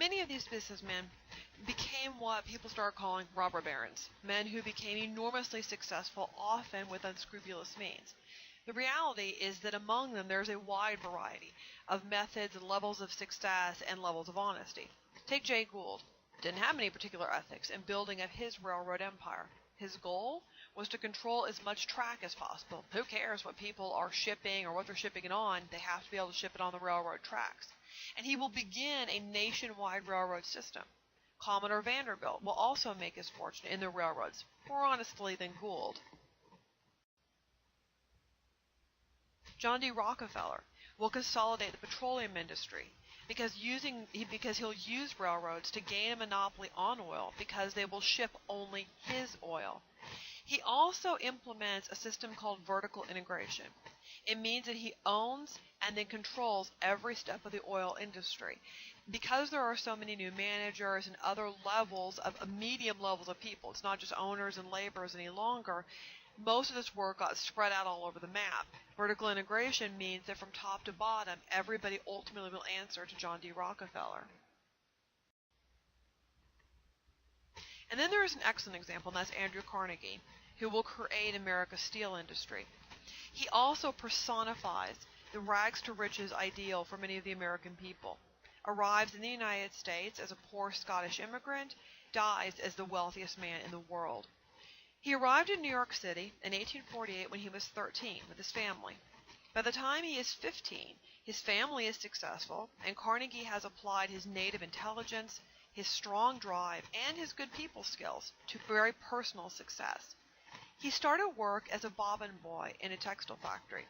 Many of these businessmen became what people started calling robber barons, men who became enormously successful, often with unscrupulous means. The reality is that among them there's a wide variety of methods and levels of success and levels of honesty. Take Jay Gould. Didn't have any particular ethics in building up his railroad empire. His goal was to control as much track as possible. Who cares what people are shipping or what they're shipping it on? They have to be able to ship it on the railroad tracks. And he will begin a nationwide railroad system. Commodore Vanderbilt will also make his fortune in the railroads, more honestly than Gould. John D. Rockefeller will consolidate the petroleum industry because he'll use railroads to gain a monopoly on oil because they will ship only his oil. He also implements a system called vertical integration. It means that he owns and then controls every step of the oil industry. Because there are so many new managers and other levels of medium levels of people, it's not just owners and laborers any longer, most of this work got spread out all over the map. Vertical integration means that from top to bottom, everybody ultimately will answer to John D. Rockefeller. And then there is an excellent example, and that's Andrew Carnegie, who will create America's steel industry. He also personifies the rags to riches ideal for many of the American people. Arrives in the United States as a poor Scottish immigrant, dies as the wealthiest man in the world. He arrived in New York City in 1848 when he was 13 with his family. By the time he is 15, his family is successful, and Carnegie has applied his native intelligence, his strong drive, and his good people skills to very personal success. He started work as a bobbin boy in a textile factory.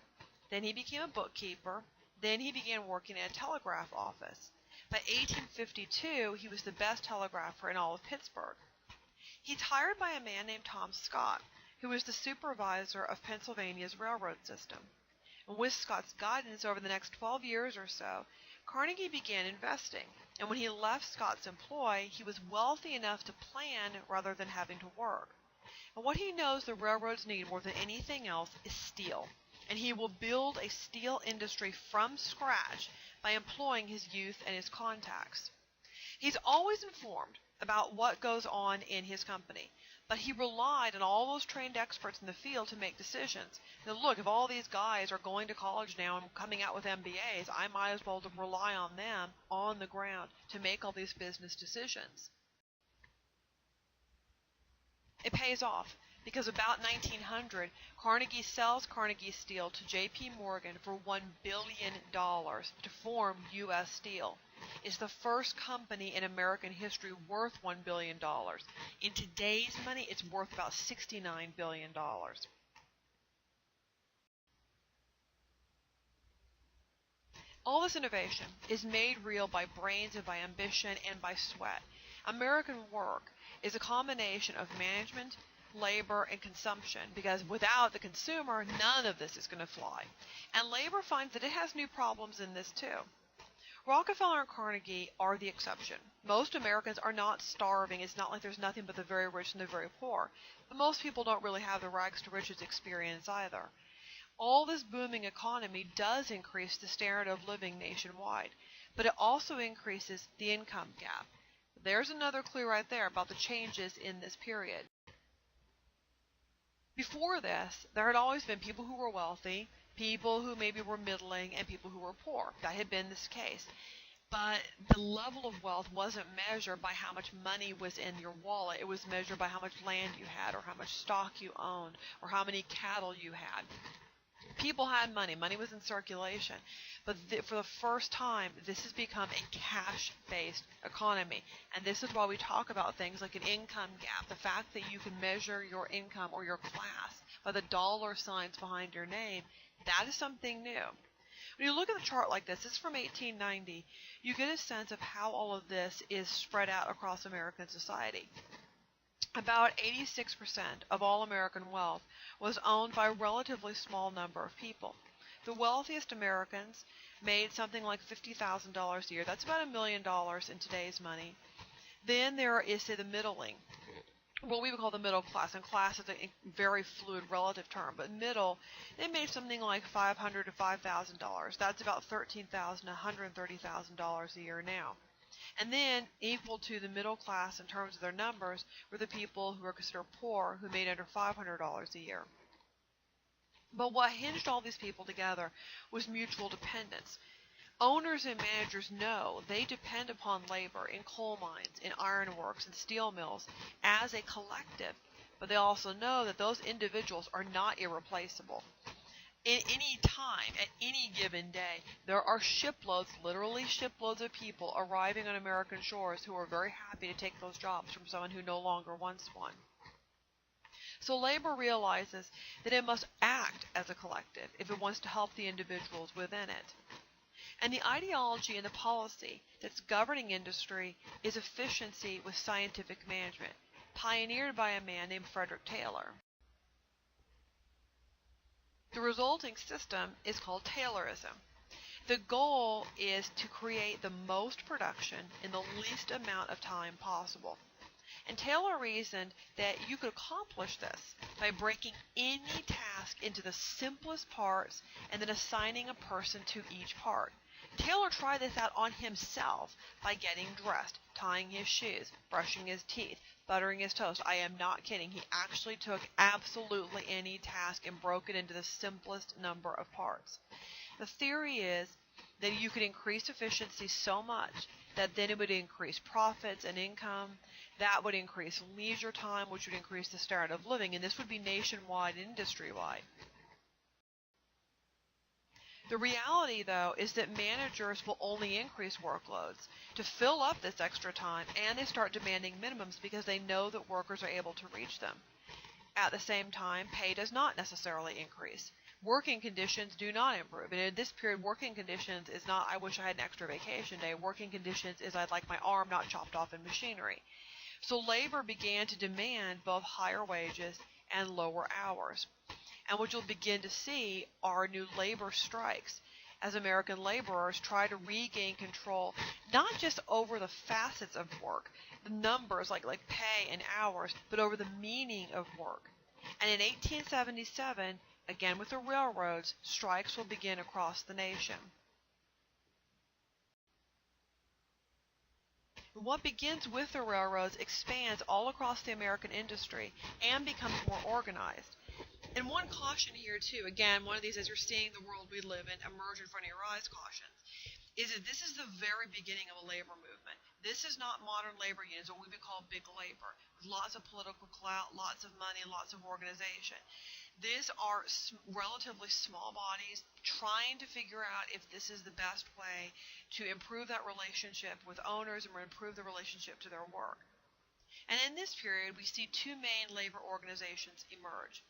Then he became a bookkeeper. Then he began working in a telegraph office. By 1852, he was the best telegrapher in all of Pittsburgh. He's hired by a man named Tom Scott, who was the supervisor of Pennsylvania's railroad system. And with Scott's guidance over the next 12 years or so, Carnegie began investing. And when he left Scott's employ, he was wealthy enough to plan rather than having to work. And what he knows the railroads need more than anything else is steel. And he will build a steel industry from scratch by employing his youth and his contacts. He's always informed about what goes on in his company, but he relied on all those trained experts in the field to make decisions. Now, look, if all these guys are going to college now and coming out with MBAs, I might as well rely on them on the ground to make all these business decisions. It pays off because about 1900, Carnegie sells Carnegie Steel to J.P. Morgan for $1 billion to form U.S. Steel. It's the first company in American history worth $1 billion. In today's money, it's worth about $69 billion. All this innovation is made real by brains and by ambition and by sweat. American work is a combination of management, labor, and consumption, because without the consumer, none of this is going to fly. And labor finds that it has new problems in this too. Rockefeller and Carnegie are the exception. Most Americans are not starving. It's not like there's nothing but the very rich and the very poor. But most people don't really have the rags to riches experience either. All this booming economy does increase the standard of living nationwide, but it also increases the income gap. There's another clue right there about the changes in this period. Before this, there had always been people who were wealthy, people who maybe were middling, and people who were poor. That had been this case. But the level of wealth wasn't measured by how much money was in your wallet. It was measured by how much land you had, or how much stock you owned, or how many cattle you had. People had money. Money was in circulation. But for the first time, this has become a cash-based economy. And this is why we talk about things like an income gap, the fact that you can measure your income or your class by the dollar signs behind your name. That is something new. When you look at the chart like this is from 1890, you get a sense of how all of this is spread out across American society. About 86% of all American wealth was owned by a relatively small number of people. The wealthiest Americans made something like $50,000 a year. That's about $1 million in today's money. Then there is, say, the middling, what we would call the middle class, and class is a very fluid relative term, but middle, they made something like $500 to $5,000. That's about $13,000 to $130,000 a year now. And then, equal to the middle class in terms of their numbers, were the people who were considered poor, who made under $500 a year. But what hinged all these people together was mutual dependence. Owners and managers know they depend upon labor in coal mines, in ironworks, and steel mills as a collective, but they also know that those individuals are not irreplaceable. In any time, at any given day, there are shiploads, literally shiploads of people arriving on American shores who are very happy to take those jobs from someone who no longer wants one. So labor realizes that it must act as a collective if it wants to help the individuals within it. And the ideology and the policy that's governing industry is efficiency with scientific management, pioneered by a man named Frederick Taylor. The resulting system is called Taylorism. The goal is to create the most production in the least amount of time possible. And Taylor reasoned that you could accomplish this by breaking any task into the simplest parts and then assigning a person to each part. Taylor tried this out on himself by getting dressed, tying his shoes, brushing his teeth, buttering his toast. I am not kidding. He actually took absolutely any task and broke it into the simplest number of parts. The theory is that you could increase efficiency so much that then it would increase profits and income. That would increase leisure time, which would increase the standard of living, and this would be nationwide and industry-wide. The reality, though, is that managers will only increase workloads to fill up this extra time, and they start demanding minimums because they know that workers are able to reach them. At the same time, pay does not necessarily increase. Working conditions do not improve. And in this period, working conditions is not, I wish I had an extra vacation day. Working conditions is, I'd like my arm not chopped off in machinery. So labor began to demand both higher wages and lower hours. And what you'll begin to see are new labor strikes as American laborers try to regain control, not just over the facets of work, the numbers like pay and hours, but over the meaning of work. And in 1877, again with the railroads, strikes will begin across the nation. What begins with the railroads expands all across the American industry and becomes more organized. And one caution here, too, again, one of these, as you're seeing the world we live in emerge in front of your eyes cautions, is that this is the very beginning of a labor movement. This is not modern labor unions, what we would call big labor, with lots of political clout, lots of money, lots of organization. These are relatively small bodies trying to figure out if this is the best way to improve that relationship with owners and improve the relationship to their work. And in this period, we see two main labor organizations emerge.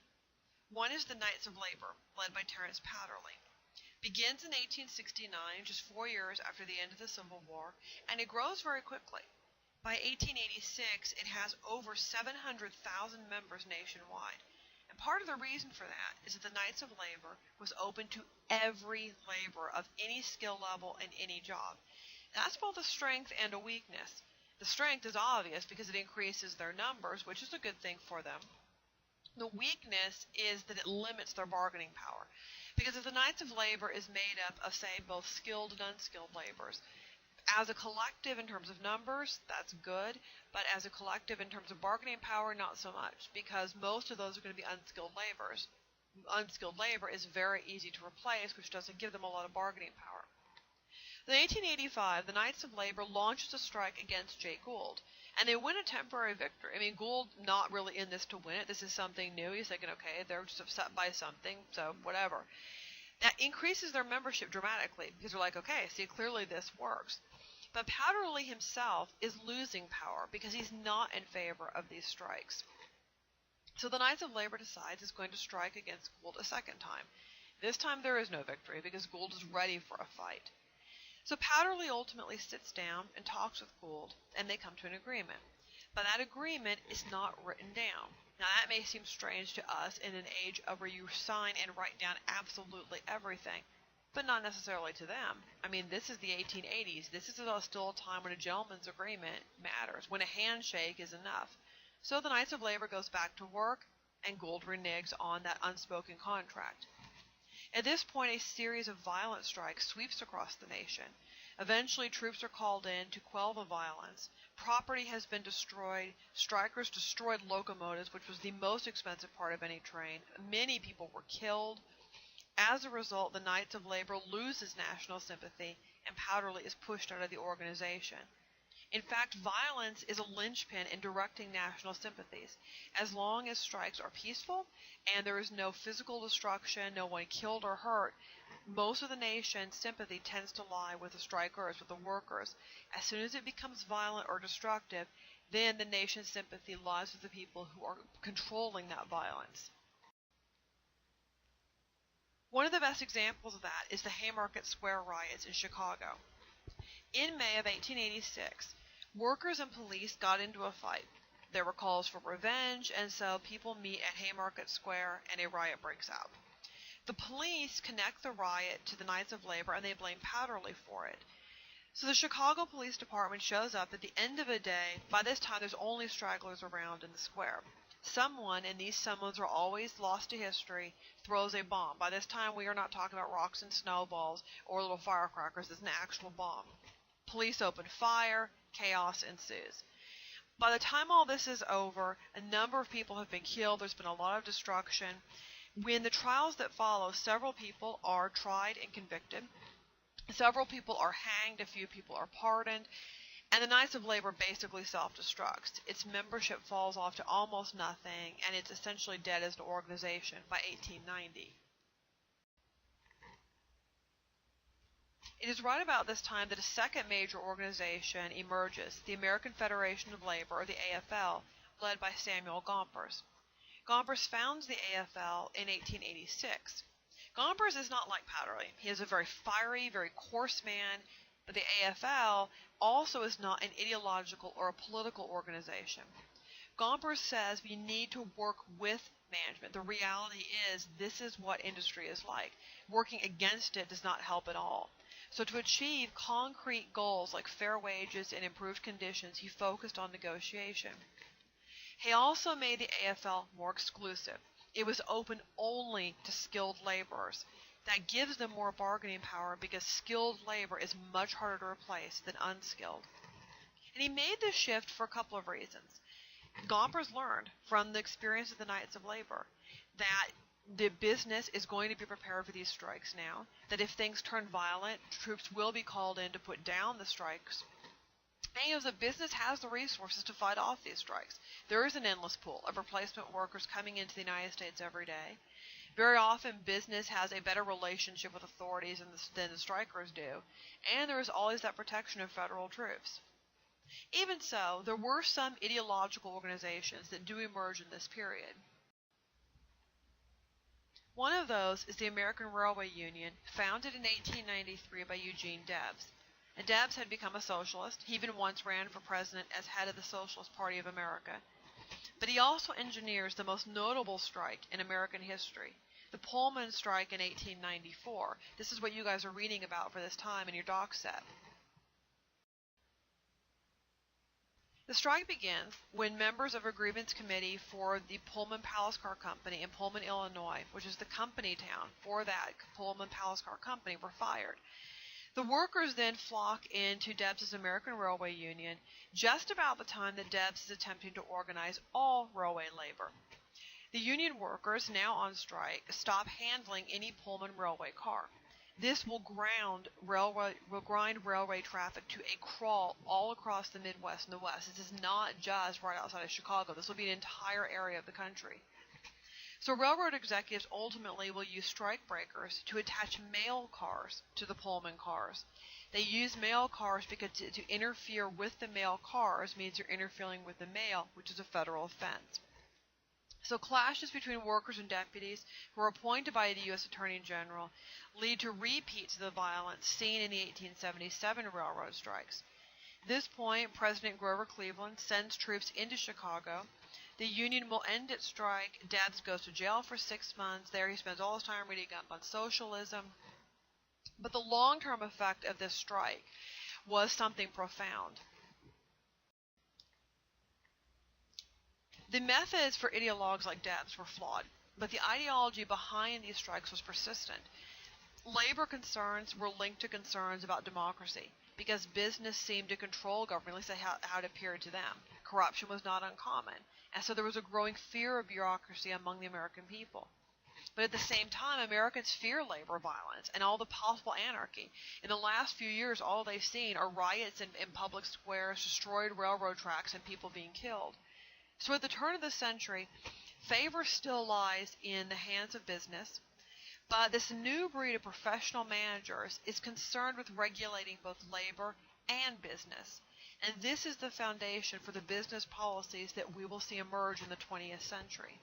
One is the Knights of Labor, led by Terence Powderly. Begins in 1869, just 4 years after the end of the Civil War, and it grows very quickly. By 1886, it has over 700,000 members nationwide. And part of the reason for that is that the Knights of Labor was open to every laborer of any skill level and any job. That's both a strength and a weakness. The strength is obvious because it increases their numbers, which is a good thing for them. The weakness is that it limits their bargaining power. Because if the Knights of Labor is made up of, say, both skilled and unskilled laborers, as a collective in terms of numbers, that's good, but as a collective in terms of bargaining power, not so much, because most of those are going to be unskilled laborers. Unskilled labor is very easy to replace, which doesn't give them a lot of bargaining power. In 1885, the Knights of Labor launches a strike against Jay Gould, and they win a temporary victory. I mean, Gould not really in this to win it. This is something new. He's thinking, okay, they're just upset by something, so whatever. That increases their membership dramatically because they're like, okay, see, clearly this works. But Powderly himself is losing power because he's not in favor of these strikes. So the Knights of Labor decides it's going to strike against Gould a second time. This time there is no victory because Gould is ready for a fight. So Powderly ultimately sits down and talks with Gould, and they come to an agreement. But that agreement is not written down. Now that may seem strange to us in an age of where you sign and write down absolutely everything, but not necessarily to them. I mean, this is the 1880s. This is still a time when a gentleman's agreement matters, when a handshake is enough. So the Knights of Labor goes back to work, and Gould reneges on that unspoken contract. At this point, a series of violent strikes sweeps across the nation. Eventually, troops are called in to quell the violence. Property has been destroyed. Strikers destroyed locomotives, which was the most expensive part of any train. Many people were killed. As a result, the Knights of Labor loses national sympathy, and Powderly is pushed out of the organization. In fact, violence is a linchpin in directing national sympathies. As long as strikes are peaceful and there is no physical destruction, no one killed or hurt, most of the nation's sympathy tends to lie with the strikers, with the workers. As soon as it becomes violent or destructive, then the nation's sympathy lies with the people who are controlling that violence. One of the best examples of that is the Haymarket Square riots in Chicago. In May of 1886, workers and police got into a fight. There were calls for revenge, and so people meet at Haymarket Square and a riot breaks out. The police connect the riot to the Knights of Labor and they blame Powderly for it. So the Chicago Police Department shows up at the end of a day. By this time there's only stragglers around in the square. Someone, and these someones are always lost to history, throws a bomb. By this time we are not talking about rocks and snowballs or little firecrackers. It's an actual bomb. Police open fire. Chaos ensues. By the time all this is over, a number of people have been killed. There's been a lot of destruction. When the trials that follow, several people are tried and convicted. Several people are hanged. A few people are pardoned. And the Knights of Labor basically self-destructs. Its membership falls off to almost nothing, and it's essentially dead as an organization by 1890. It is right about this time that a second major organization emerges, the American Federation of Labor, or the AFL, led by Samuel Gompers. Gompers founds the AFL in 1886. Gompers is not like Powderly. He is a very fiery, very coarse man, but the AFL also is not an ideological or a political organization. Gompers says we need to work with management. The reality is this is what industry is like. Working against it does not help at all. So to achieve concrete goals like fair wages and improved conditions, he focused on negotiation. He also made the AFL more exclusive. It was open only to skilled laborers. That gives them more bargaining power because skilled labor is much harder to replace than unskilled. And he made this shift for a couple of reasons. Gompers learned from the experience of the Knights of Labor that the business is going to be prepared for these strikes now, that if things turn violent, troops will be called in to put down the strikes. And the business has the resources to fight off these strikes. There is an endless pool of replacement workers coming into the United States every day. Very often, business has a better relationship with authorities than the strikers do, and there is always that protection of federal troops. Even so, there were some ideological organizations that do emerge in this period. One of those is the American Railway Union, founded in 1893 by Eugene Debs. And Debs had become a socialist. He even once ran for president as head of the Socialist Party of America. But he also engineers the most notable strike in American history, the Pullman strike in 1894. This is what you guys are reading about for this time in your doc set. The strike begins when members of a grievance committee for the Pullman Palace Car Company in Pullman, Illinois, which is the company town for that Pullman Palace Car Company, were fired. The workers then flock into Debs' American Railway Union just about the time that Debs is attempting to organize all railway labor. The union workers, now on strike, stop handling any Pullman railway car. This will grind railway traffic to a crawl all across the Midwest and the West. This is not just right outside of Chicago. This will be an entire area of the country. So railroad executives ultimately will use strike breakers to attach mail cars to the Pullman cars. They use mail cars because to interfere with the mail cars means you're interfering with the mail, which is a federal offense. So clashes between workers and deputies who are appointed by the U.S. Attorney General lead to repeats of the violence seen in the 1877 railroad strikes. At this point, President Grover Cleveland sends troops into Chicago. The Union will end its strike. Debs goes to jail for 6 months. There he spends all his time reading up on socialism. But the long-term effect of this strike was something profound. The methods for ideologues like Debs were flawed, but the ideology behind these strikes was persistent. Labor concerns were linked to concerns about democracy. because business seemed to control government, at least how it appeared to them. Corruption was not uncommon, and so there was a growing fear of bureaucracy among the American people. But at the same time, Americans fear labor violence and all the possible anarchy. In the last few years, all they've seen are riots in public squares, destroyed railroad tracks, and people being killed. So at the turn of the century, favor still lies in the hands of business, but this new breed of professional managers is concerned with regulating both labor and business. And this is the foundation for the business policies that we will see emerge in the 20th century.